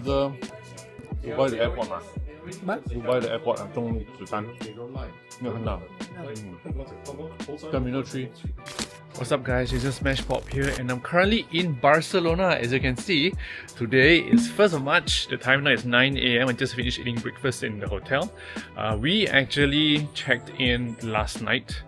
the Dubai the airport 吗？ What? Dubai the airport 啊，中子丹没有看到。Terminal 3。 What's up guys, it's smashpop here and I'm currently in Barcelona. As you can see, today is 1st of March, the time now is 9 AM. I just finished eating breakfast in the hotel. We actually checked in last night.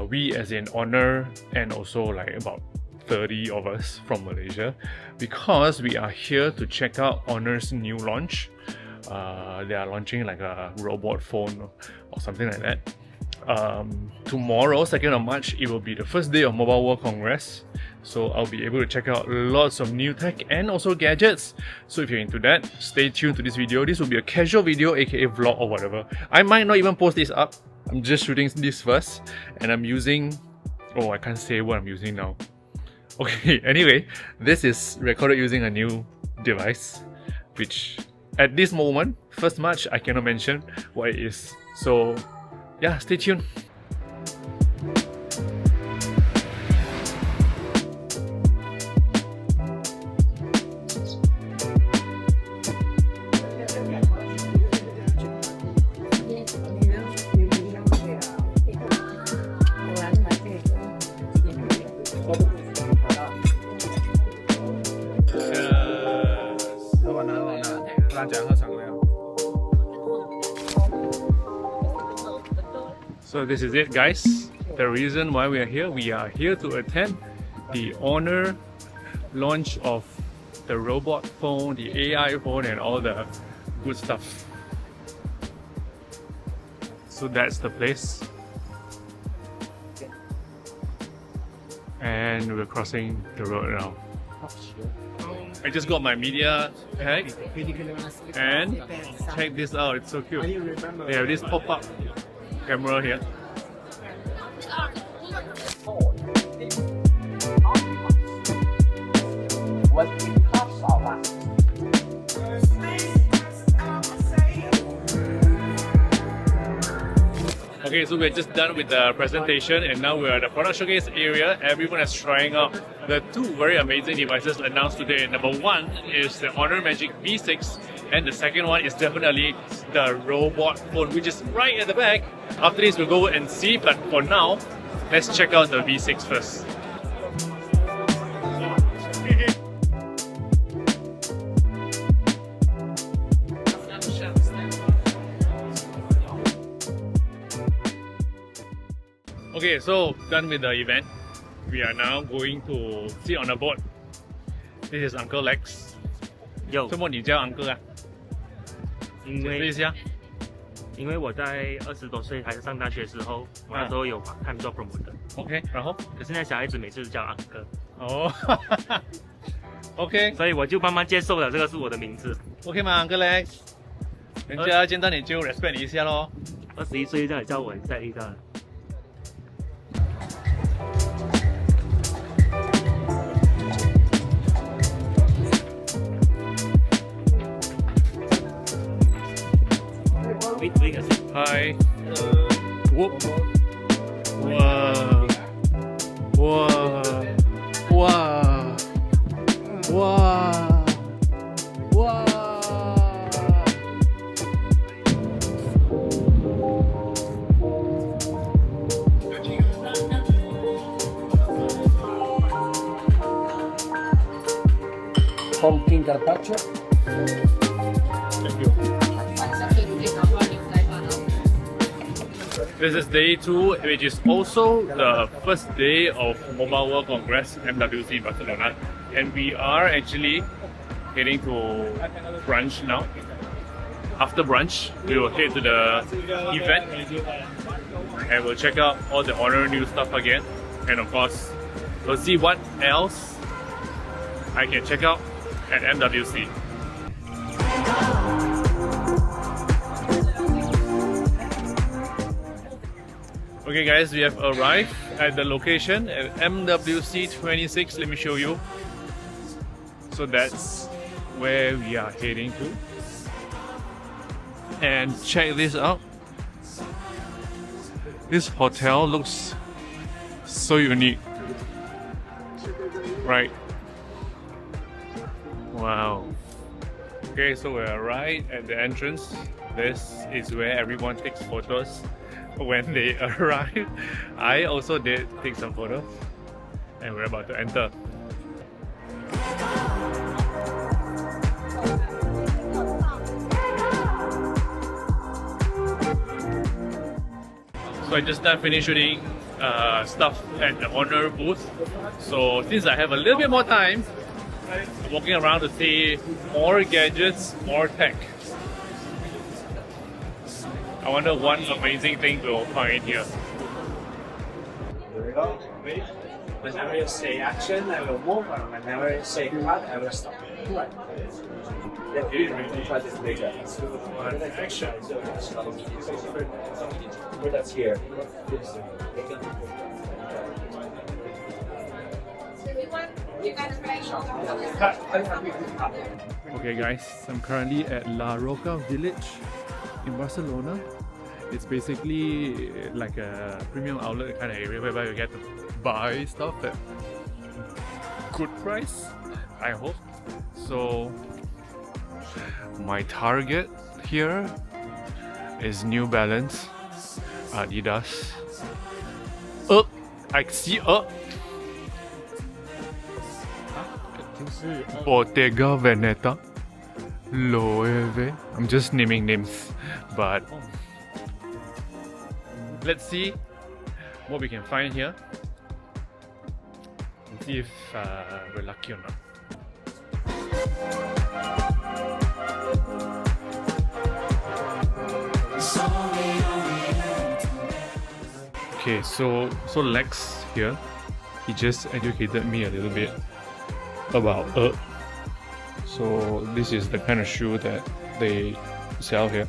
We as in Honor and also like about 30 of us from Malaysia, because we are here to check out Honor's new launch. They are launching like a robot phone or something like that. Tomorrow, 2nd of March, it will be the first day of Mobile World Congress, so I'll be able to check out lots of new tech and also gadgets. So if you're into that, stay tuned to this video. This will be a casual video, aka vlog or whatever. I might not even post this up. I'm just shooting this first and I'm using... oh, I can't say what I'm using now. Okay, anyway, this is recorded using a new device, which at this moment, 1st March, I cannot mention what it is. So yeah, stay tuned. So this is it guys, the reason why we are here to attend the Honor launch of the robot phone, the AI phone and all the good stuff. So that's the place. And we're crossing the road now. I just got my media tag and check this out, it's so cute. They have this pop-up camera here. Okay, so we're just done with the presentation and now we're at the product showcase area. Everyone is trying out the two very amazing devices announced today. Number one is the Honor Magic V6 and the second one is definitely the robot phone, which is right at the back. After this we'll go and see, but for now, let's check out the V6 first. Okay, so done with the event. We are now going to sit on a boat. This is Uncle Lex. Yo. 怎么你叫 Uncle 啊？解释一下。因为我在20多岁还是上大学的时候，我那时候有看做 promoter。OK， 然后？可是那小孩子每次都叫 Uncle。哦，OK， 所以我就慢慢接受了，这个是我的名字。OK 吗 ，Uncle Lex？人家见到你就 respect 你一下咯。21岁这样叫我很在意的。Hi. Whoop. Wow. Wow. Wow. Wow. Wow. Pumpkin carpaccio. Thank you. This is day 2, which is also the first day of Mobile World Congress MWC Barcelona, and we are actually heading to brunch now. After brunch, we will head to the event and we'll check out all the Honor new stuff again, and of course, we'll see what else I can check out at MWC. Okay guys, we have arrived at the location at MWC 26. Let me show you. So that's where we are heading to. And check this out. This hotel looks so unique. Right. Wow. Okay, so we're right at the entrance. This is where everyone takes photos when they arrive. I also did take some photos, and we're about to enter. So I just done finished shooting stuff at the honor booth. So since I have a little bit more time, I'm walking around to see more gadgets, more tech. I wonder what amazing thing we'll find here. There we go. Ready? Whenever you say action, I will move, and whenever you say cut, I will stop. Right. Yeah, we can try this later. Action. That's here. Okay guys, I'm currently at La Roca village in Barcelona. It's basically like a premium outlet kind of area whereby you get to buy stuff at good price, I hope. So my target here is New Balance, Adidas. I see Bottega Veneta, Loewe. I'm just naming names, but let's see what we can find here and see if we're lucky or not. Okay, so Lex here, he just educated me a little bit about so this is the kind of shoe that they sell here.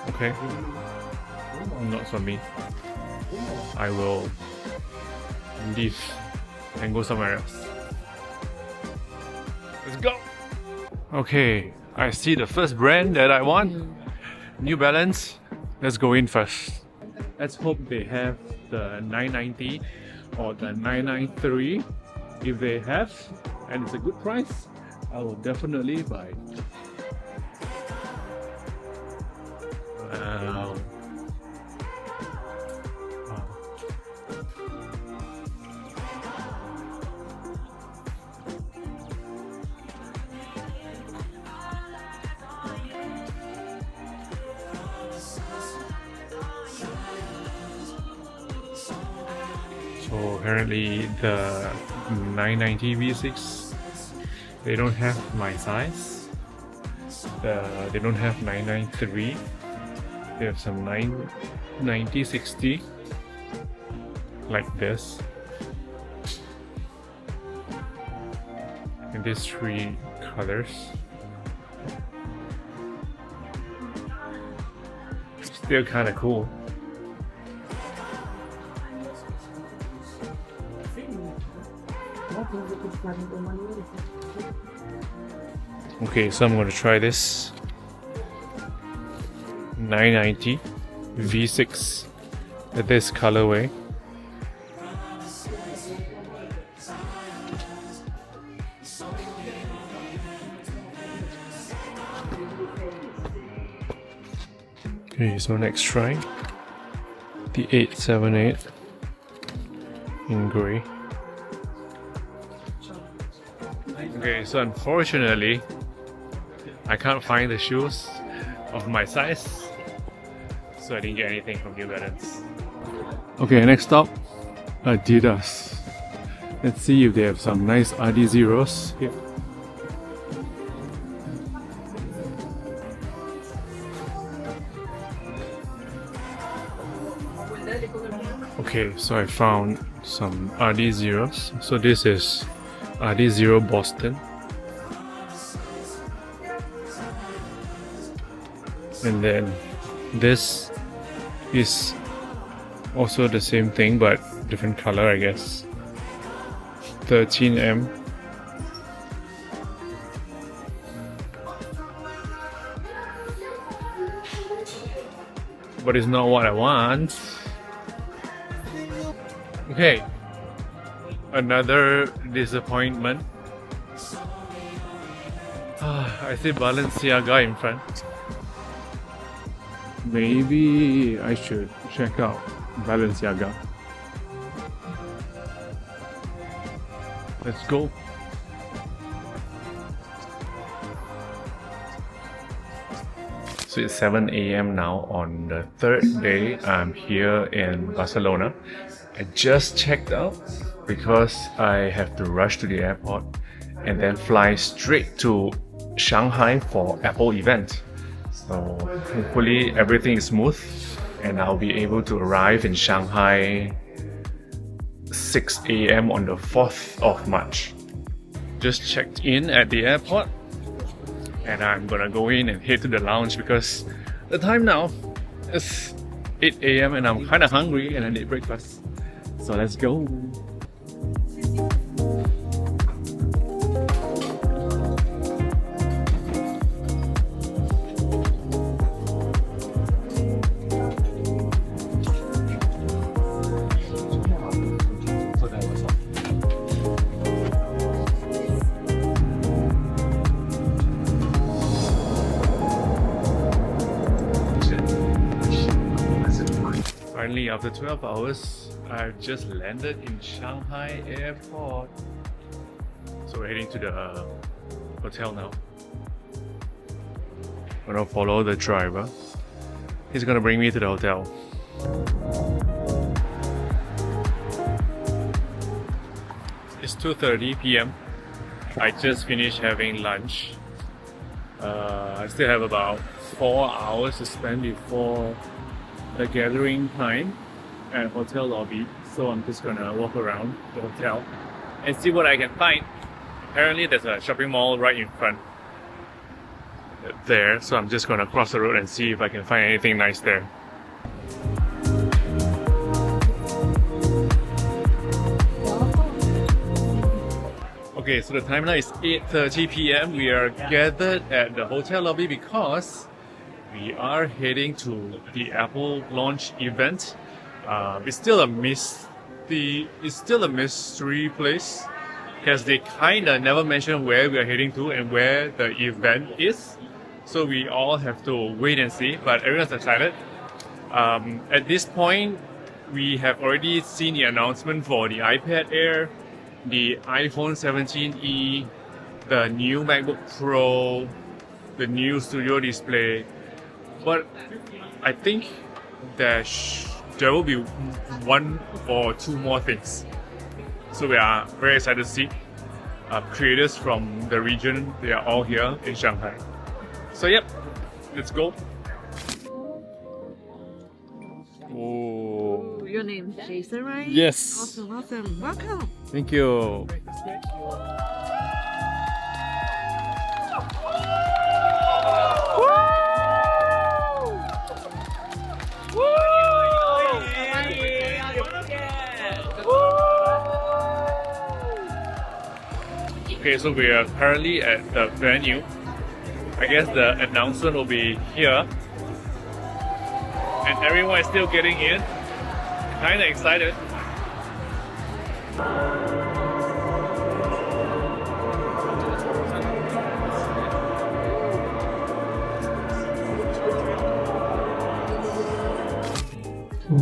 Okay, not for me. I will leave and go somewhere else. Let's go. Okay, I see the first brand that I want, New Balance. Let's go in first. Let's hope they have the 990 or the 993. If they have, and it's a good price, I will definitely buy. Wow. So apparently the 990 V6, they don't have my size. They don't have 993. They have some 990, 60 like this. And these three colors. Still kind of cool. Okay, so I'm going to try this 990 V6 at this colorway. Okay, so next try the 878 in grey. Okay, so unfortunately I can't find the shoes of my size, so I didn't get anything from New Balance. Okay, next up, Adidas. Let's see if they have some nice RD Zeros here. Okay, so I found some RD Zeros. So this is RD Zero Boston. And then this is also the same thing but different color, I guess. 13M. But it's not what I want. Okay, another disappointment. I see Balenciaga in front. Maybe I should check out Balenciaga. Let's go. So it's 7 a.m. now on the third day I'm here in Barcelona. I just checked out because I have to rush to the airport and then fly straight to Shanghai for Apple event. So hopefully everything is smooth and I'll be able to arrive in Shanghai 6 a.m. on the 4th of March. Just checked in at the airport and I'm gonna go in and head to the lounge because the time now is 8 a.m. and I'm kinda hungry and I need breakfast. So let's go. Finally, after 12 hours, I've just landed in Shanghai airport. So we're heading to the hotel now. I'm gonna follow the driver. He's gonna bring me to the hotel. It's 2:30 p.m. I just finished having lunch. I still have about 4 hours to spend before the gathering time at hotel lobby, so I'm just gonna walk around the hotel and see what I can find. Apparently there's a shopping mall right in front there, so I'm just gonna cross the road and see if I can find anything nice there. Okay, so the time now is 8:30 p.m. We are gathered at the hotel lobby because we are heading to the Apple launch event. It's still a mystery place because they kinda never mention where we are heading to and where the event is. So we all have to wait and see, but everyone's excited. At this point, we have already seen the announcement for the iPad Air, the iPhone 17e, the new MacBook Pro, the new Studio Display. But I think there will be one or two more things. So we are very excited to see creators from the region. They are all here in Shanghai. So yep, let's go. Oh. Your name is Jason, right? Yes. Awesome. Welcome. Thank you. Okay, so we are currently at the venue. I guess the announcement will be here. And everyone is still getting in. Kinda excited.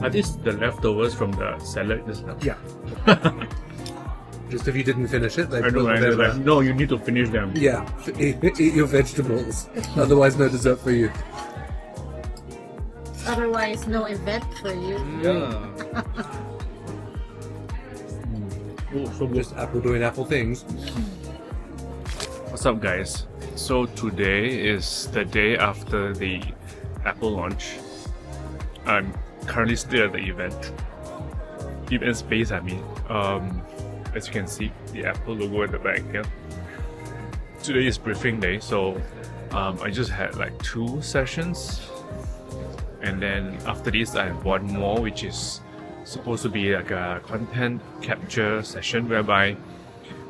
Are these the leftovers from the salad just now? Yeah. Just if you didn't finish it, they I know, put right? them Like, there. no, you need to finish them. Yeah, eat your vegetables. Otherwise, no dessert for you. Otherwise, no event for you. Yeah. Oh, so good. Just Apple doing Apple things. What's up, guys? So today is the day after the Apple launch. I'm currently still at the event space. I mean, as you can see, the Apple logo at the back here. Today is briefing day, so I just had like 2 sessions, and then after this I have one more, which is supposed to be like a content capture session whereby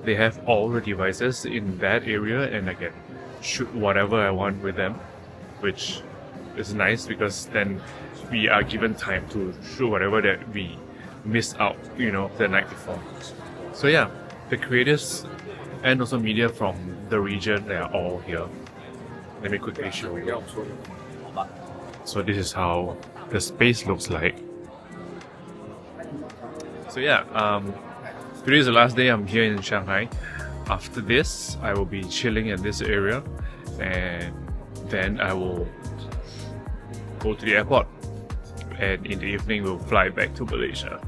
they have all the devices in that area and I can shoot whatever I want with them, which is nice because then we are given time to shoot whatever that we missed out, the night before. So yeah, the creators and also media from the region, they are all here. Let me quickly show you. So this is how the space looks like. So yeah, today is the last day I'm here in Shanghai. After this, I will be chilling in this area, and then I will go to the airport, and in the evening we'll fly back to Malaysia.